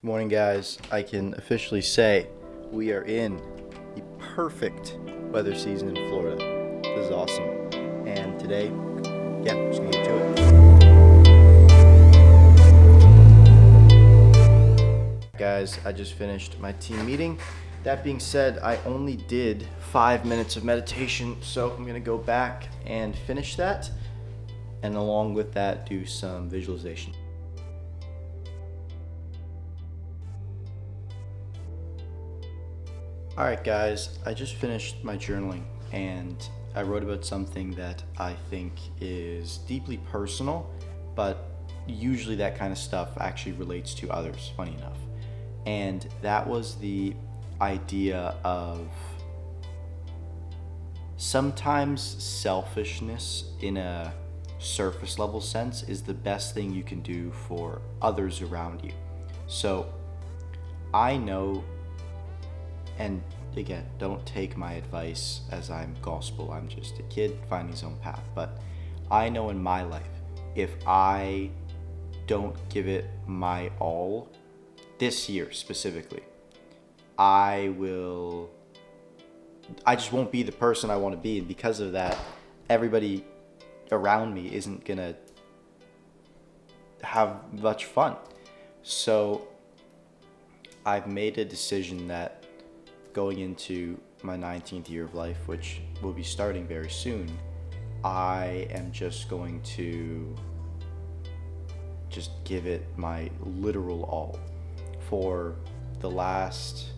Good morning, guys. I can officially say we are in the perfect weather season in Florida. This is awesome. And today, yeah, we're just gonna get to it. Guys, I just finished my team meeting. That being said, I only did 5 minutes of meditation, so I'm gonna go back and finish that, and along with that, do some visualization. Alright guys, I just finished my journaling and I wrote about something that I think is deeply personal, but usually that kind of stuff actually relates to others, funny enough. And that was the idea of sometimes selfishness in a surface level sense is the best thing you can do for others around you. So I know, and again, don't take my advice as I'm gospel. I'm just a kid finding his own path. But I know in my life, if I don't give it my all, this year specifically, I just won't be the person I want to be. And because of that, everybody around me isn't going to have much fun. So I've made a decision that going into my 19th year of life, which will be starting very soon, I am just going to just give it my literal all. For the last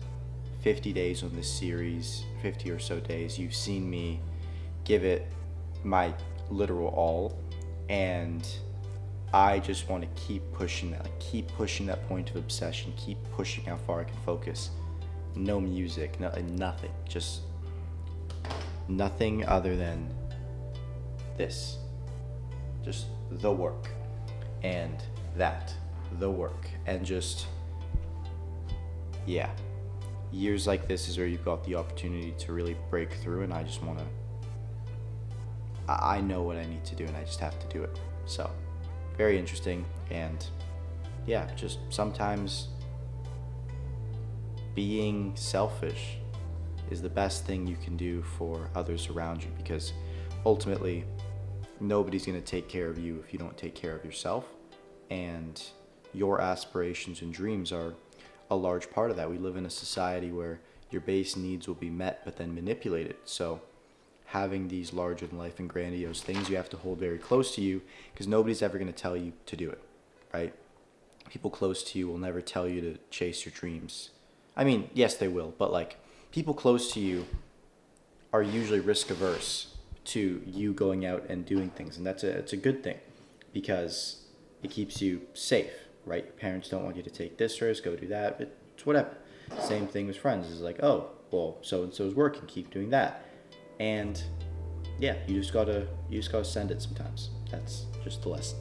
50 days on this series, 50 or so days, you've seen me give it my literal all, and I just want to keep pushing that, keep pushing that point of obsession, keep pushing how far I can focus. No music, nothing, just nothing other than this, just the work and that, the work, and just, yeah, years like this is where you've got the opportunity to really break through, and I just want to, I know what I need to do and I just have to do it. So very interesting. And yeah, just sometimes being selfish is the best thing you can do for others around you, because ultimately nobody's going to take care of you if you don't take care of yourself, and your aspirations and dreams are a large part of that. We live in a society where your base needs will be met but then manipulated. So having these larger than life and grandiose things you have to hold very close to you, because nobody's ever going to tell you to do it, right? People close to you will never tell you to chase your dreams. I mean, yes, they will, but like, people close to you are usually risk averse to you going out and doing things, and it's a good thing, because it keeps you safe, right? Your parents don't want you to take this risk, go do that, but it's whatever. Same thing with friends. It's like, oh, well, so and so is working, keep doing that, and yeah, you just gotta send it sometimes. That's just the lesson.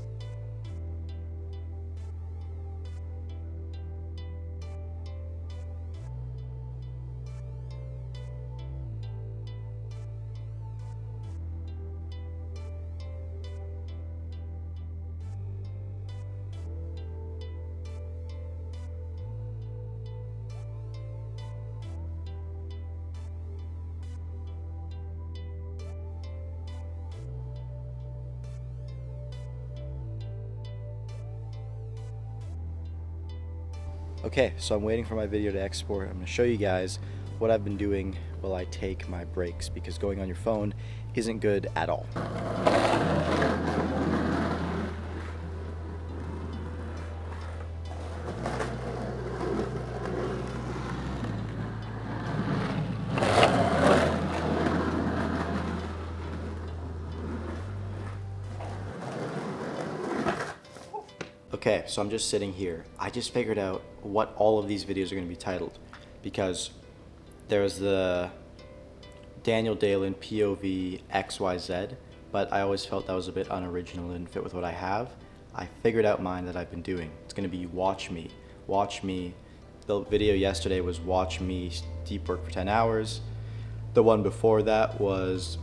Okay, so I'm waiting for my video to export. I'm going to show you guys what I've been doing while I take my breaks, because going on your phone isn't good at all. Okay, so I'm just sitting here. I just figured out what all of these videos are going to be titled, because there's the Daniel Dalen POV XYZ, but I always felt that was a bit unoriginal and didn't fit with what I have. I figured out mine that I've been doing. It's going to be Watch Me. Watch Me. The video yesterday was Watch Me Deep Work for 10 hours. The one before that was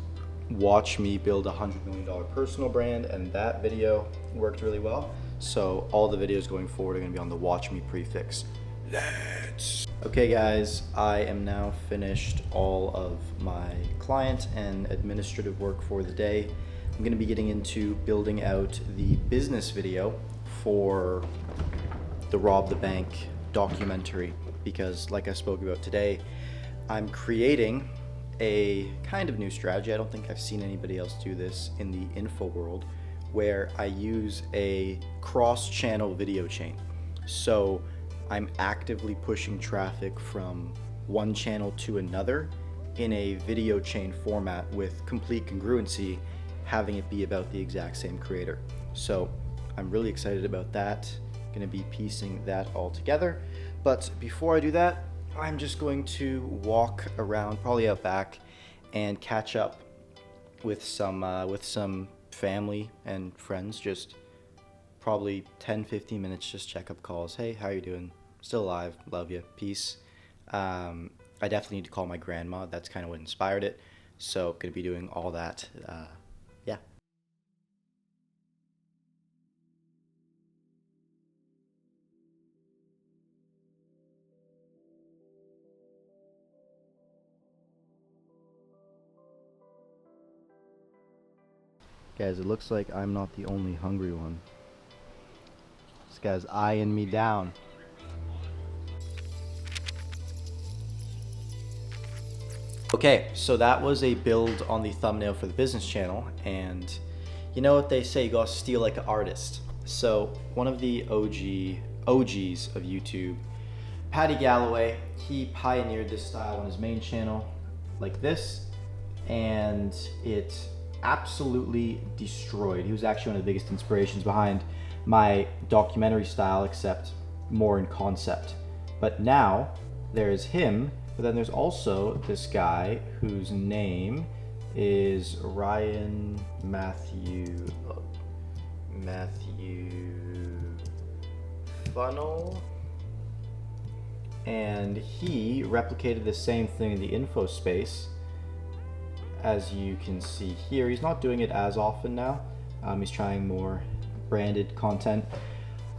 Watch Me Build a $100 million personal brand, and that video worked really well. So all the videos going forward are going to be on the Watch Me prefix. Okay guys, I am now finished all of my client and administrative work for the day. I'm going to be getting into building out the business video for the Rob the Bank documentary, because like I spoke about today, I'm creating a kind of new strategy. I don't think I've seen anybody else do this in the info world, where I use a cross-channel video chain. So I'm actively pushing traffic from one channel to another in a video chain format with complete congruency, having it be about the exact same creator. So I'm really excited about that. Going to be piecing that all together. But before I do that, I'm just going to walk around, probably out back, and catch up with some family and friends. Just probably 10-15 minutes, just check-up calls. Hey, how you doing? Still alive, love you, peace. I definitely need to call my grandma. That's kind of what inspired it. So gonna be doing all that. Yeah. Guys, it looks like I'm not the only hungry one. This guy's eyeing me down. Okay, so that was a build on the thumbnail for the business channel, and you know what they say, you gotta steal like an artist. So one of the OGs of YouTube, Paddy Galloway, he pioneered this style on his main channel like this, and it absolutely destroyed. He was actually one of the biggest inspirations behind my documentary style, except more in concept. But now there's him, but then there's also this guy whose name is Ryan Matthew Funnel, and he replicated the same thing in the info space. As you can see here, he's not doing it as often now. He's trying more branded content.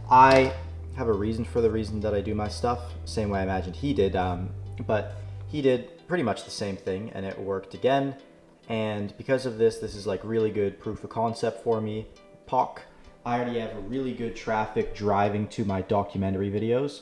I have a reason for the reason that I do my stuff, same way I imagined he did, but he did pretty much the same thing and it worked again. And because of this is like really good proof of concept for me. POC, I already have a really good traffic driving to my documentary videos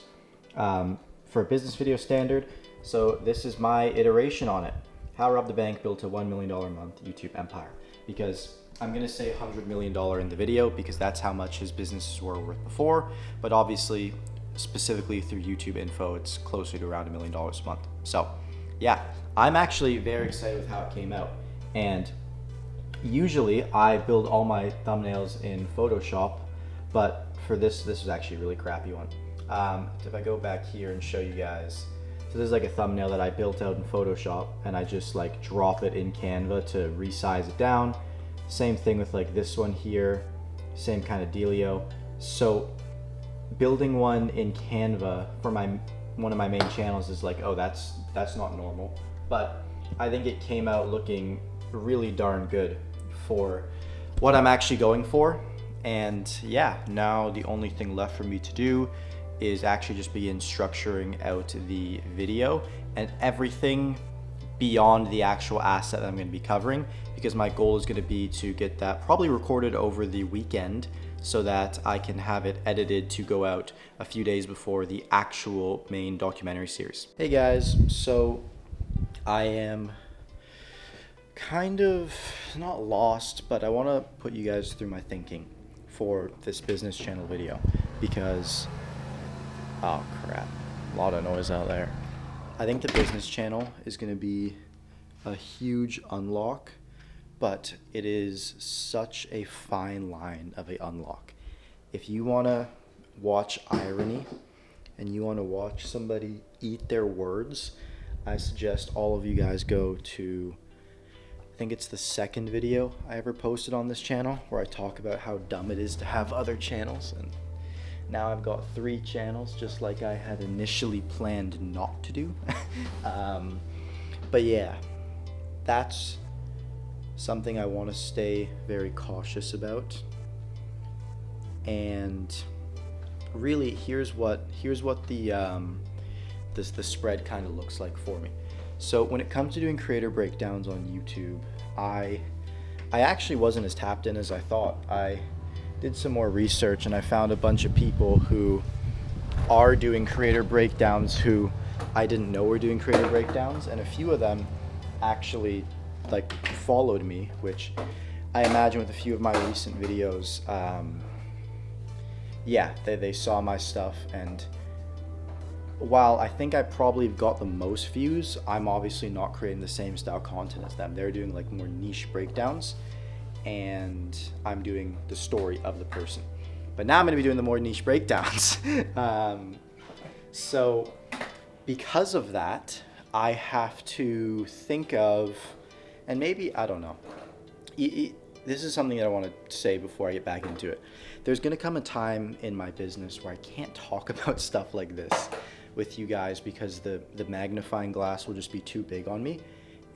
for a business video standard. So this is my iteration on it. How Rob the Bank built a $1 million a month YouTube empire. Because I'm gonna say $100 million in the video because that's how much his businesses were worth before. But obviously, specifically through YouTube info, it's closer to around $1 million a month. So yeah, I'm actually very excited with how it came out. And usually I build all my thumbnails in Photoshop, but for this was actually a really crappy one. If I go back here and show you guys, so this is like a thumbnail that I built out in Photoshop, and I just like drop it in Canva to resize it down. Same thing with like this one here, same kind of dealio. So building one in Canva for one of my main channels is like, oh, that's not normal. But I think it came out looking really darn good for what I'm actually going for. And yeah, now the only thing left for me to do is actually just begin structuring out the video and everything beyond the actual asset that I'm going to be covering, because my goal is going to be to get that probably recorded over the weekend so that I can have it edited to go out a few days before the actual main documentary series. Hey guys, so I am kind of not lost, but I want to put you guys through my thinking for this business channel video because, oh crap, a lot of noise out there. I think the business channel is going to be a huge unlock, but it is such a fine line of a unlock. If you want to watch irony and you want to watch somebody eat their words, I suggest all of you guys go to, I think it's the second video I ever posted on this channel where I talk about how dumb it is to have other channels, and now I've got 3 channels just like I had initially planned not to do. But yeah, that's something I want to stay very cautious about. And really, here's what the spread kind of looks like for me. So when it comes to doing creator breakdowns on YouTube, I actually wasn't as tapped in as I thought. I did some more research and I found a bunch of people who are doing creator breakdowns who I didn't know were doing creator breakdowns, and a few of them actually like followed me, which I imagine with a few of my recent videos, yeah, they saw my stuff, and while I think I probably got the most views, I'm obviously not creating the same style content as them. They're doing like more niche breakdowns, and I'm doing the story of the person. But now I'm going to be doing the more niche breakdowns. So because of that, I have to think of, and maybe, I don't know, this is something that I want to say before I get back into it. There's going to come a time in my business where I can't talk about stuff like this with you guys because the magnifying glass will just be too big on me,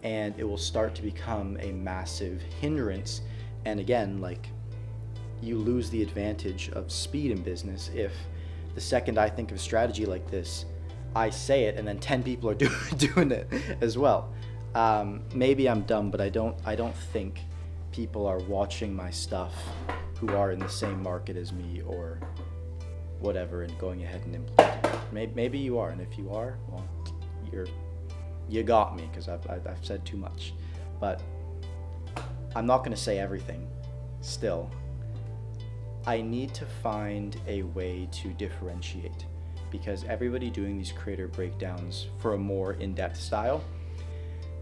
and it will start to become a massive hindrance. And again, like, you lose the advantage of speed in business if the second I think of strategy like this, I say it and then 10 people are doing it as well. Maybe I'm dumb, but I don't think people are watching my stuff who are in the same market as me or whatever and going ahead and implementing it. Maybe you are, and if you are, well, you got me, because I've said too much. But I'm not going to say everything still. I need to find a way to differentiate, because everybody doing these creator breakdowns for a more in-depth style,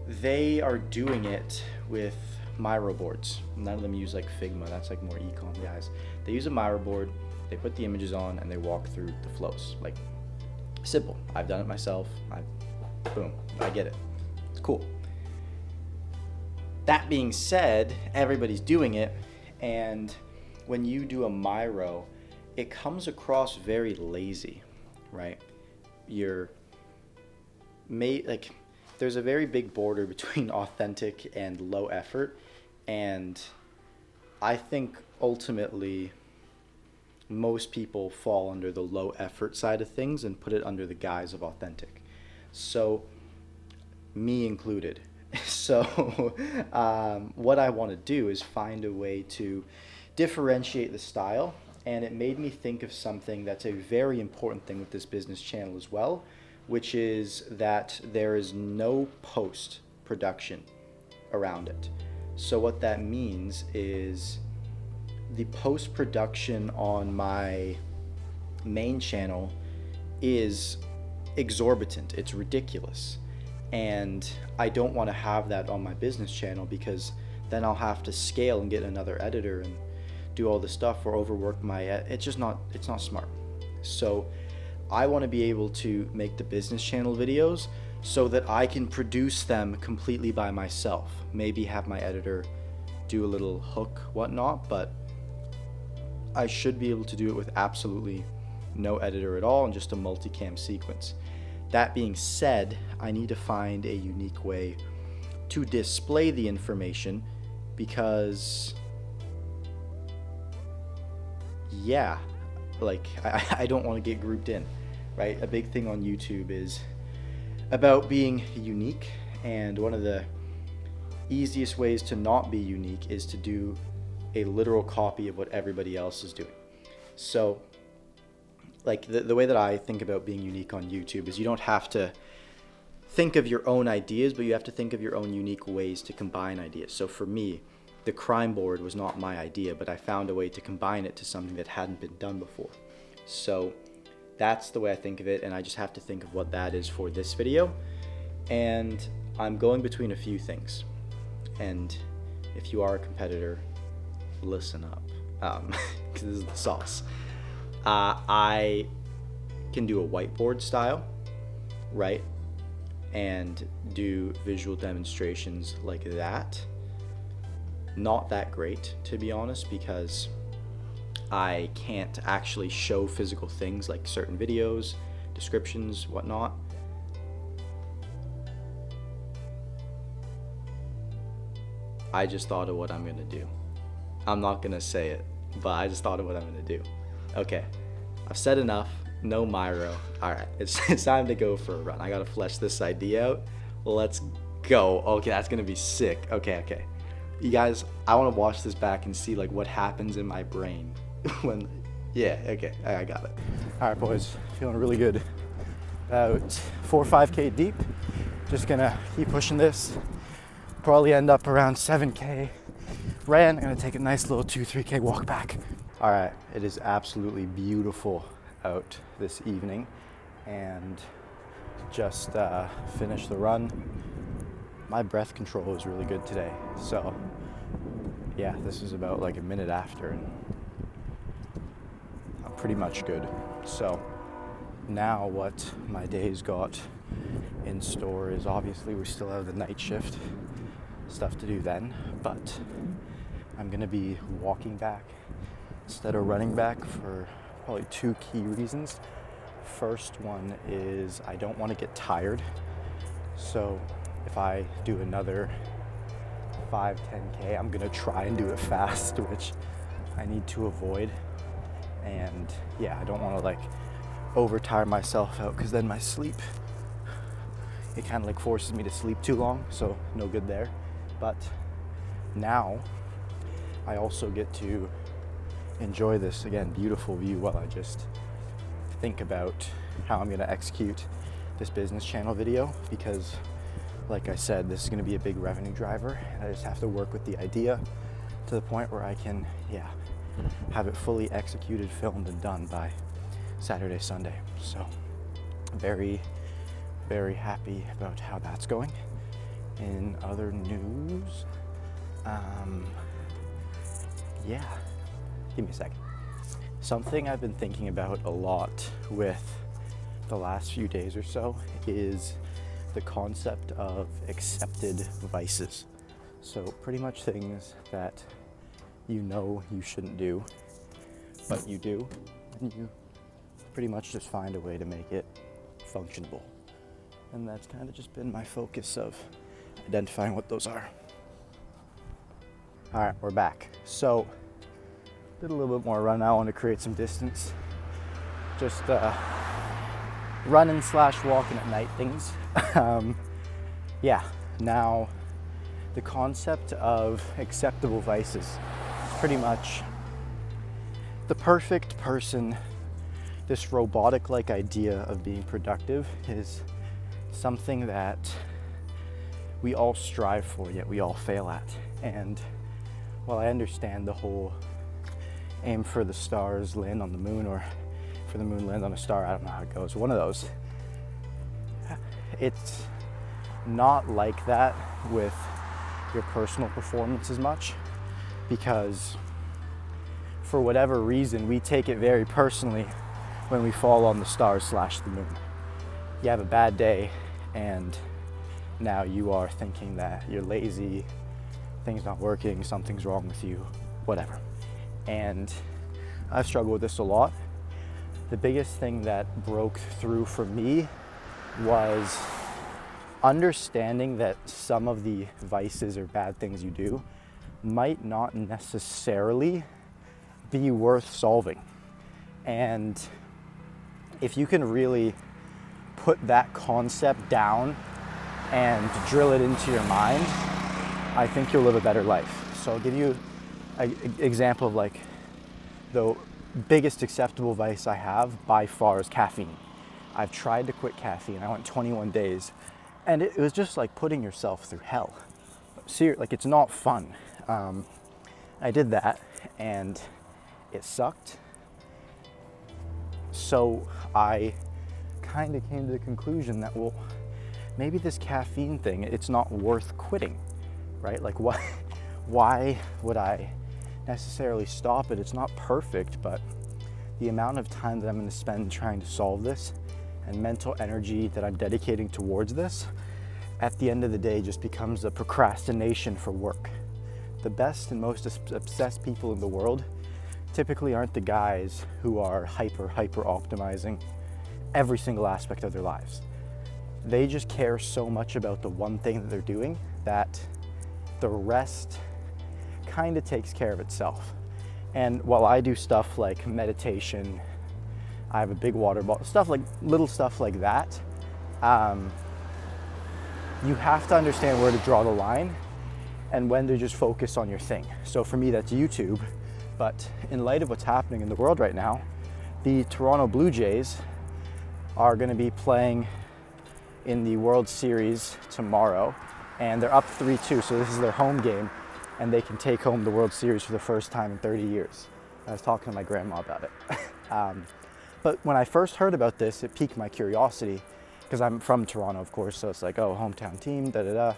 they are doing it with Miro boards. None of them use like Figma. That's like more ecom guys. They use a Miro board, they put the images on, and they walk through the flows. Like, simple. I've done it myself. Boom, I get it. It's cool. That being said, everybody's doing it, and when you do a Miro, it comes across very lazy, right? There's a very big border between authentic and low effort, and I think ultimately most people fall under the low effort side of things and put it under the guise of authentic. So, me included. So, what I want to do is find a way to differentiate the style, and it made me think of something that's a very important thing with this business channel as well, which is that there is no post-production around it. So what that means is the post-production on my main channel is exorbitant. It's ridiculous. And I don't want to have that on my business channel, because then I'll have to scale and get another editor and do all this stuff or overwork it's not smart. So I want to be able to make the business channel videos so that I can produce them completely by myself. Maybe have my editor do a little hook, whatnot, but I should be able to do it with absolutely no editor at all and just a multicam sequence. That being said, I need to find a unique way to display the information, because yeah, like I don't want to get grouped in, right? A big thing on YouTube is about being unique, and one of the easiest ways to not be unique is to do a literal copy of what everybody else is doing. So like the way that I think about being unique on YouTube is you don't have to think of your own ideas, but you have to think of your own unique ways to combine ideas. So for me, the crime board was not my idea, but I found a way to combine it to something that hadn't been done before. So that's the way I think of it, and I just have to think of what that is for this video. And I'm going between a few things. And if you are a competitor, listen up, because this is the sauce. I can do a whiteboard style, right? And do visual demonstrations like that. Not that great, to be honest, because I can't actually show physical things like certain videos, descriptions, whatnot. I just thought of what I'm gonna do. I'm not gonna say it, but I just thought of what I'm gonna do. Okay, I've said enough. No Myro. All right, it's time to go for a run. I gotta flesh this idea out. Let's go. Okay, that's gonna be sick. Okay. You guys, I want to watch this back and see like what happens in my brain when. Yeah. Okay, I got it. All right, boys, feeling really good. About 4 or 5K deep. Just gonna keep pushing this. Probably end up around 7K. Ran. I'm gonna take a nice little 2-3K walk back. All right, it is absolutely beautiful out this evening, and just finished the run. My breath control is really good today, so yeah, this is about like a minute after, and I'm pretty much good. So now what my day's got in store is, obviously we still have the night shift stuff to do then, but I'm gonna be walking back instead of running back for probably 2 key reasons. First one is I don't want to get tired, so if I do another 5-10K, I'm gonna try and do it fast, which I need to avoid. And yeah, I don't want to like overtire myself out, because then my sleep, it kind of like forces me to sleep too long, so no good there. But now I also get to enjoy this, again, beautiful view while I just think about how I'm going to execute this business channel video, because like I said, this is going to be a big revenue driver, and I just have to work with the idea to the point where I can have it fully executed, filmed, and done by Saturday, Sunday. So very, very happy about how that's going. In other news, yeah, give me a second. Something I've been thinking about a lot with the last few days or so is the concept of accepted vices. So pretty much things that you know you shouldn't do, but you do, and you pretty much just find a way to make it functionable. And that's kind of just been my focus of identifying what those are. All right, we're back. So did a little bit more run now. I want to create some distance. Just running / walking at night things. Yeah, now the concept of acceptable vices is pretty much the perfect person. This robotic-like idea of being productive is something that we all strive for, yet we all fail at. And while I understand the whole aim for the stars, land on the moon, or for the moon, land on a star, I don't know how it goes, one of those, it's not like that with your personal performance as much, because for whatever reason, we take it very personally when we fall on the stars / the moon. You have a bad day, and now you are thinking that you're lazy, things not working, something's wrong with you, whatever. And I've struggled with this a lot. The biggest thing that broke through for me was understanding that some of the vices or bad things you do might not necessarily be worth solving. And if you can really put that concept down and drill it into your mind, I think you'll live a better life. So I'll give you an example of like the biggest acceptable vice I have by far is caffeine. I've tried to quit caffeine. I went 21 days, and it was just like putting yourself through hell. Like, it's not fun. I did that, and it sucked. So I kind of came to the conclusion that, well, maybe this caffeine thing, it's not worth quitting, right? Like, why would I necessarily stop it? It's not perfect, but the amount of time that I'm going to spend trying to solve this and mental energy that I'm dedicating towards this, at the end of the day, just becomes a procrastination for work. The best and most obsessed people in the world typically aren't the guys who are hyper optimizing every single aspect of their lives. They just care so much about the one thing that they're doing that the rest kind of takes care of itself. And while I do stuff like meditation, I have a big water bottle, little stuff like that. You have to understand where to draw the line and when to just focus on your thing. So for me, that's YouTube. But in light of what's happening in the world right now, the Toronto Blue Jays are going to be playing in the World Series tomorrow, and they're up 3-2, so this is their home game, and they can take home the World Series for the first time in 30 years. I was talking to my grandma about it. But when I first heard about this, it piqued my curiosity, because I'm from Toronto, of course, so it's like, oh, hometown team, da-da-da.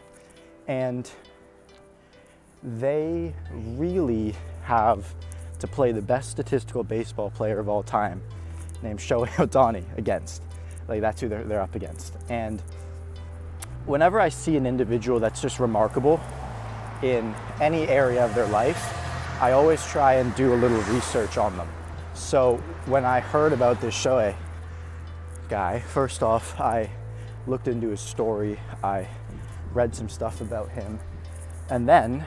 And they really have to play the best statistical baseball player of all time, named Shohei Ohtani, against. Like, that's who they're up against. And whenever I see an individual that's just remarkable in any area of their life, I always try and do a little research on them. So when I heard about this Shohei guy, first off, I looked into his story, I read some stuff about him, and then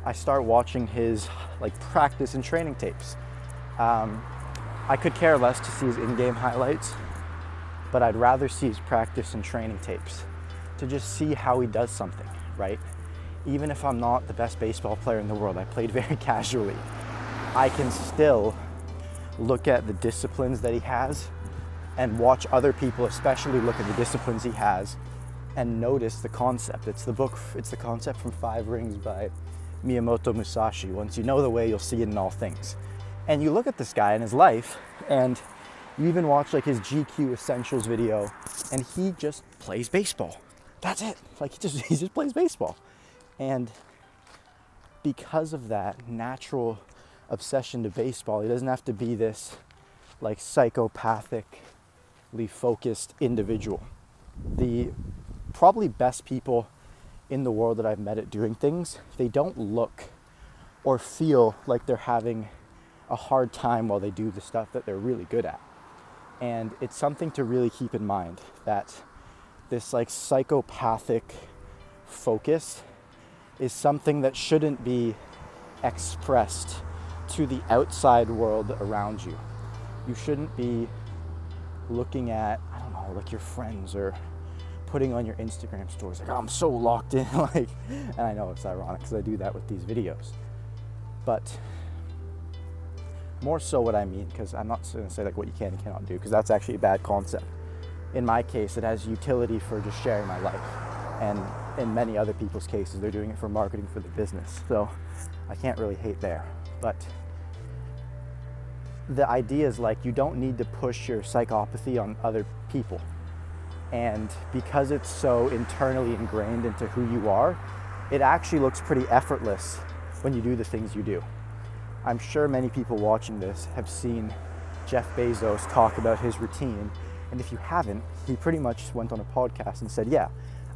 I start watching his practice and training tapes. I could care less to see his in-game highlights, but I'd rather see his practice and training tapes to just see how he does something, right? Even if I'm not the best baseball player in the world, I played very casually, I can still look at the disciplines that he has and watch other people especially look at the disciplines he has and notice the concept. It's the concept from 5 Rings by Miyamoto Musashi. Once you know the way, you'll see it in all things. And you look at this guy in his life, and you even watch his GQ Essentials video, and he just plays baseball. That's it. He just plays baseball. And because of that natural obsession to baseball, he doesn't have to be this psychopathically focused individual. The probably best people in the world that I've met at doing things, they don't look or feel like they're having a hard time while they do the stuff that they're really good at. And it's something to really keep in mind, that this psychopathic focus is something that shouldn't be expressed to the outside world around you. You shouldn't be looking at, your friends or putting on your Instagram stories oh, I'm so locked in, and I know it's ironic because I do that with these videos. But more so what I mean, because I'm not going to say what you can and cannot do, because that's actually a bad concept. In my case, it has utility for just sharing my life. And in many other people's cases, they're doing it for marketing for the business. So I can't really hate there. But the idea is you don't need to push your psychopathy on other people. And because it's so internally ingrained into who you are, it actually looks pretty effortless when you do the things you do. I'm sure many people watching this have seen Jeff Bezos talk about his routine. And if you haven't, he pretty much went on a podcast and said, yeah,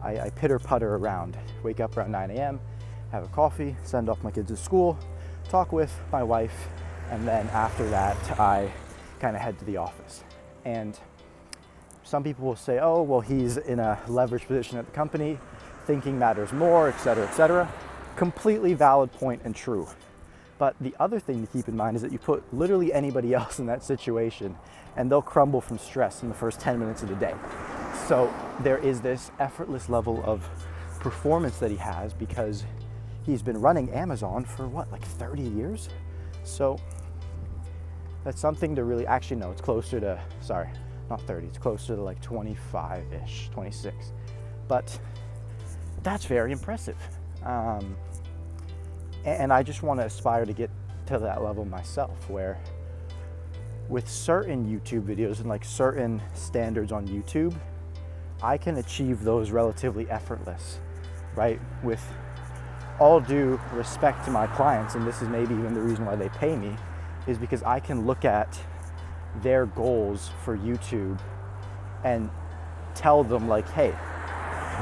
I pitter-putter around, wake up around 9 a.m., have a coffee, send off my kids to school, talk with my wife, and then after that, I kind of head to the office. And some people will say, oh, well, he's in a leveraged position at the company, thinking matters more, et cetera, et cetera. Completely valid point and true. But the other thing to keep in mind is that you put literally anybody else in that situation and they'll crumble from stress in the first 10 minutes of the day. So there is this effortless level of performance that he has because he's been running Amazon for 30 years? So that's something to really, actually no, it's closer to, not 30, it's closer to 25-ish, 26. But that's very impressive. And I just want to aspire to get to that level myself, where with certain YouTube videos and certain standards on YouTube, I can achieve those relatively effortless, right? With all due respect to my clients, and this is maybe even the reason why they pay me, is because I can look at their goals for YouTube and tell them hey,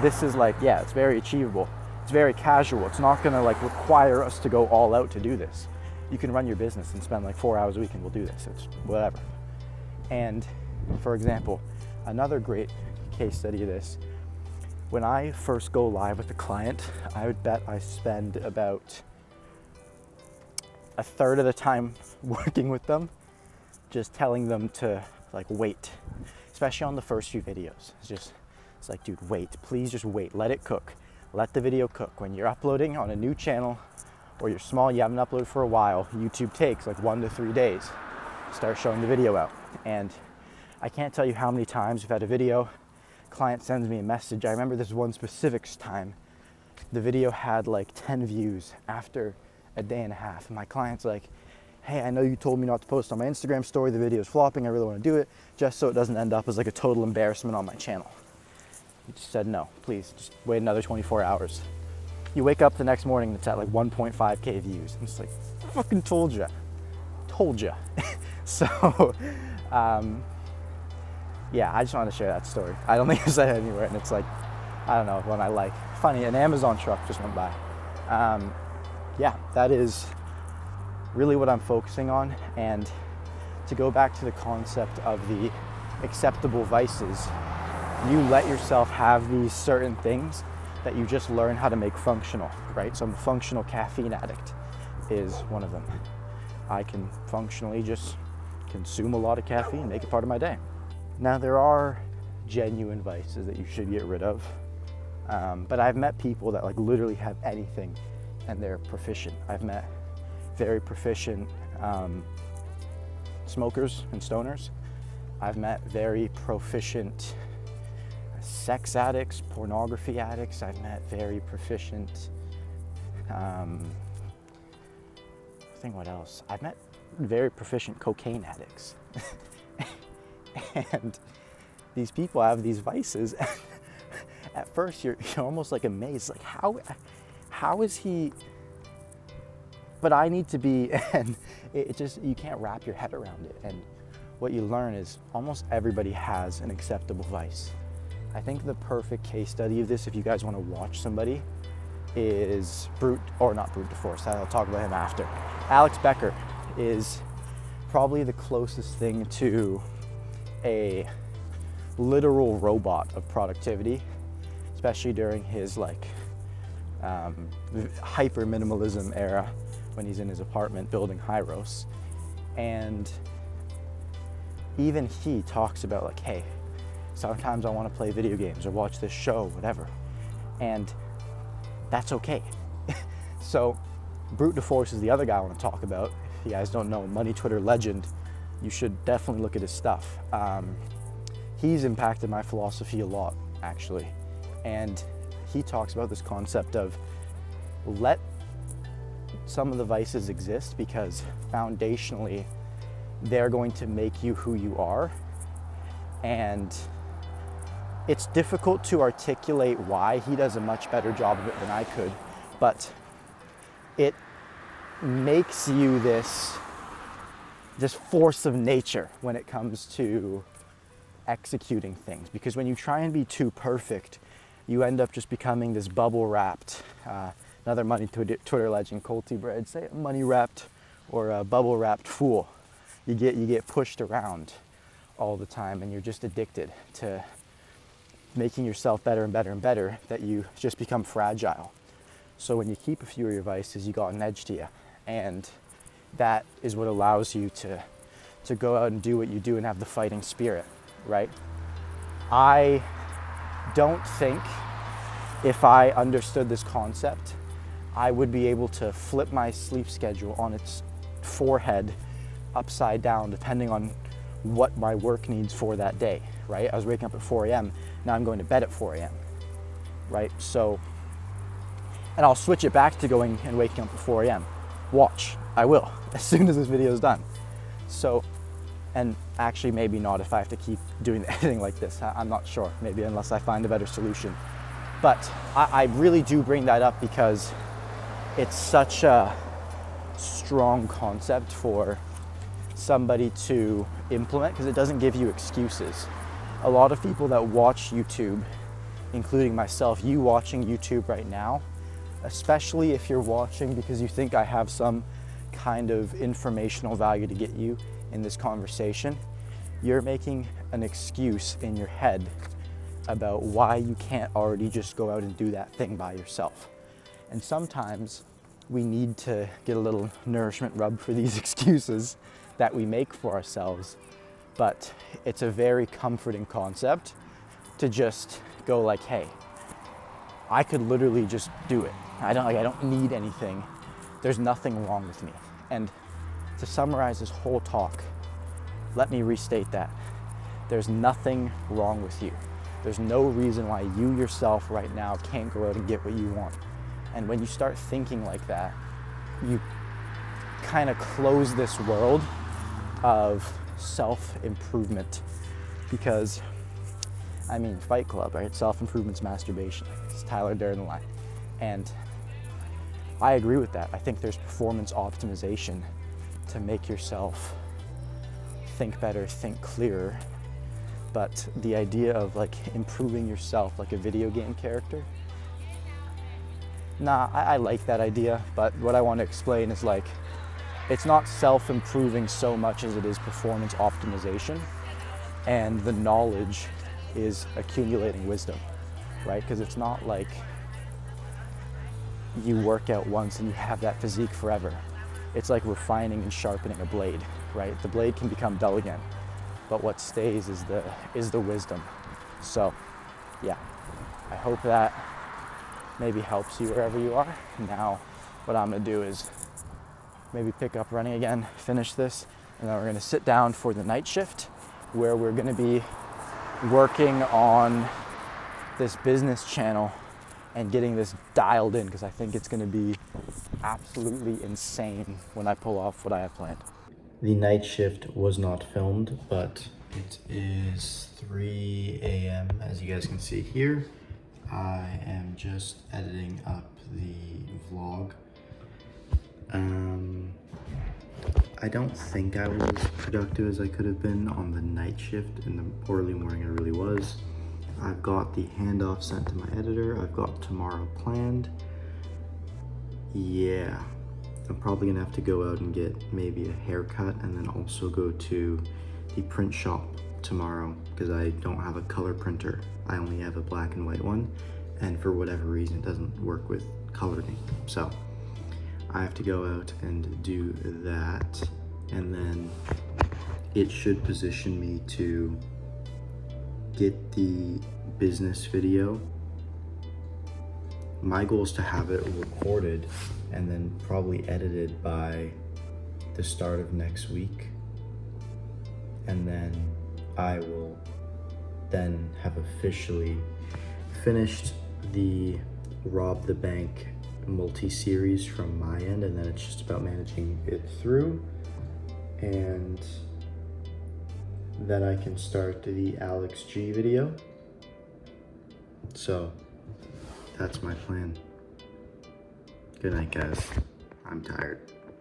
this is it's very achievable. It's very casual. It's not gonna require us to go all out to do this. You can run your business and spend 4 hours a week and we'll do this. It's whatever. And for example, another great case study of this, when I first go live with a client, I would bet I spend about a third of the time working with them just telling them to like wait, especially on the first few videos. It's like, dude, wait, please just wait, let it cook. Let the video cook. When you're uploading on a new channel or you're small, you haven't uploaded for a while, YouTube takes like 1 to 3 days to start showing the video out. And I can't tell you how many times we've had a video, client sends me a message. I remember this one specific time, the video had like 10 views after a day and a half. And my client's like, hey, I know you told me not to post on my Instagram story, the video's flopping, I really want to do it, just so it doesn't end up as like a total embarrassment on my channel. He just said, no, please, just wait another 24 hours. You wake up the next morning, it's at like 1.5K views. And it's like, I fucking told ya. So, yeah, I just wanted to share that story. I don't think I said it anywhere, and it's like, I don't know, one I like. Funny, an Amazon truck just went by. Yeah, that is really what I'm focusing on. And to go back to the concept of the acceptable vices, you let yourself have these certain things that you just learn how to make functional, right? So I'm a functional caffeine addict is one of them. I can functionally just consume a lot of caffeine, make it part of my day. Now there are genuine vices that you should get rid of, but I've met people that like literally have anything and they're proficient. I've met very proficient smokers and stoners. I've met very proficient sex addicts, pornography addicts. I've met very proficient, I think what else? I've met very proficient cocaine addicts. And these people have these vices. At first you're almost like amazed, like how is he, but I need to be, and it just, you can't wrap your head around it. And what you learn is almost everybody has an acceptable vice. I think the perfect case study of this, if you guys want to watch somebody, is not Brute de Force, I'll talk about him after. Alex Becker is probably the closest thing to a literal robot of productivity, especially during his like hyper minimalism era when he's in his apartment building Hyros. And even he talks about like, hey, sometimes I want to play video games or watch this show, whatever. And that's okay. So Brute de Force is the other guy I want to talk about. If you guys don't know, money Twitter legend, you should definitely look at his stuff. He's impacted my philosophy a lot, actually. And he talks about this concept of let some of the vices exist because foundationally they're going to make you who you are. And it's difficult to articulate why. He does a much better job of it than I could, but it makes you this force of nature when it comes to executing things. Because when you try and be too perfect, you end up just becoming this bubble wrapped, another money Twitter legend, Colty Bread, say money wrapped or a bubble wrapped fool. You get pushed around all the time, and you're just addicted to making yourself better and better and better, that you just become fragile. So when you keep a few of your vices, you got an edge to you, and that is what allows you to go out and do what you do and have the fighting spirit, right? I don't think if I understood this concept, I would be able to flip my sleep schedule on its forehead upside down, depending on what my work needs for that day, right? I was waking up at 4 a.m. Now I'm going to bed at 4 a.m., right? So, and I'll switch it back to going and waking up at 4 a.m. Watch, I will, as soon as this video is done. So, and actually maybe not if I have to keep doing the editing like this. I'm not sure, maybe unless I find a better solution. But I really do bring that up because it's such a strong concept for somebody to implement, because it doesn't give you excuses. A lot of people that watch YouTube, including myself, you watching YouTube right now, especially if you're watching because you think I have some kind of informational value to get you in this conversation, you're making an excuse in your head about why you can't already just go out and do that thing by yourself. And sometimes we need to get a little nourishment rub for these excuses that we make for ourselves, but it's a very comforting concept to just go like, hey, I could literally just do it. I don't need anything. There's nothing wrong with me. And to summarize this whole talk, let me restate that. There's nothing wrong with you. There's no reason why you yourself right now can't go out and get what you want. And when you start thinking like that, you kind of close this world of self-improvement. Because, I mean, Fight Club, right? Self-improvement's masturbation. It's Tyler Durden line. And I agree with that. I think there's performance optimization to make yourself think better, think clearer. But the idea of like improving yourself like a video game character, nah, I like that idea, but what I want to explain is like, it's not self-improving so much as it is performance optimization, and the knowledge is accumulating wisdom, right? Because it's not like you work out once and you have that physique forever. It's like refining and sharpening a blade, right? The blade can become dull again, but what stays is the wisdom. So, yeah, I hope that maybe helps you wherever you are. Now, what I'm gonna do is maybe pick up running again, finish this, and then we're gonna sit down for the night shift, where we're gonna be working on this business channel and getting this dialed in, because I think it's gonna be absolutely insane when I pull off what I have planned. The night shift was not filmed, but it is 3 a.m. as you guys can see here. I am just editing up the vlog. I don't think I was as productive as I could have been on the night shift. In the early morning I really was. I've got the handoff sent to my editor. I've got tomorrow planned. Yeah, I'm probably gonna have to go out and get maybe a haircut and then also go to the print shop tomorrow because I don't have a color printer. I only have a black and white one, and for whatever reason it doesn't work with coloring. So I have to go out and do that, and then it should position me to get the business video. My goal is to have it recorded and then probably edited by the start of next week. And then I will then have officially finished the Rob the Bank multi-series from my end, and then it's just about managing it through. And then I can start the Alex G video. So that's my plan. Good night, guys. I'm tired.